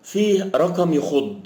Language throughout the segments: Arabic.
فيه رقم يخض: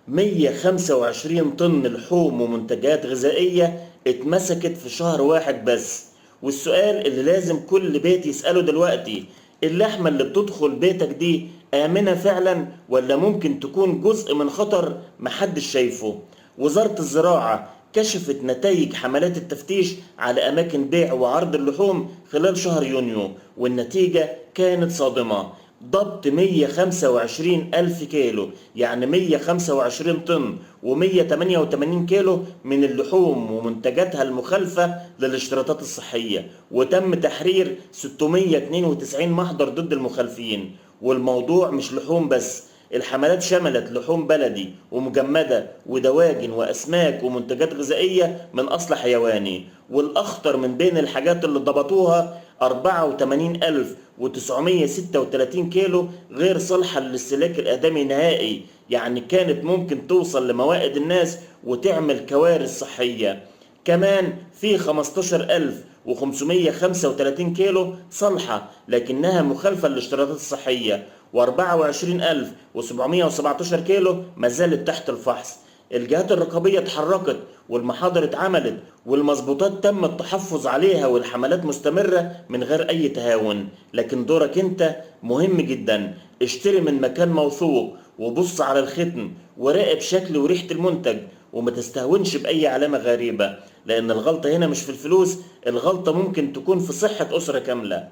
125 طن لحوم ومنتجات غذائية اتمسكت في شهر واحد بس. والسؤال اللي لازم كل بيت يسأله دلوقتي: اللحمة اللي بتدخل بيتك دي آمنة فعلا، ولا ممكن تكون جزء من خطر محدش شايفه؟ وزارة الزراعة كشفت نتائج حملات التفتيش على أماكن بيع وعرض اللحوم خلال شهر يونيو، والنتيجة كانت صادمة: ضبط 125 ألف كيلو، يعني 125 طن و188 كيلو من اللحوم ومنتجاتها المخالفة للاشتراطات الصحية، وتم تحرير 692 محضر ضد المخالفين. والموضوع مش لحوم بس، الحملات شملت لحوم بلدي ومجمدة ودواجن وأسماك ومنتجات غذائية من أصل حيواني. والأخطر من بين الحاجات اللي ضبطوها: 84,936 كيلو غير صالحة للاستهلاك الآدمي نهائي، يعني كانت ممكن توصل لموائد الناس وتعمل كوارث صحية. كمان في 15,535 كيلو صالحة لكنها مخالفة للاشتراطات الصحية، و24,717 كيلو ما زالت تحت الفحص. الجهات الرقابية اتحركت والمحاضر اتعملت والمظبوطات تم التحفظ عليها والحملات مستمرة من غير أي تهاون. لكن دورك انت مهم جدا: اشتري من مكان موثوق، وبص على الختم، وراقب شكل وريحة المنتج، وما تستهونش بأي علامة غريبة، لأن الغلطة هنا مش في الفلوس، الغلطة ممكن تكون في صحة أسرة كاملة.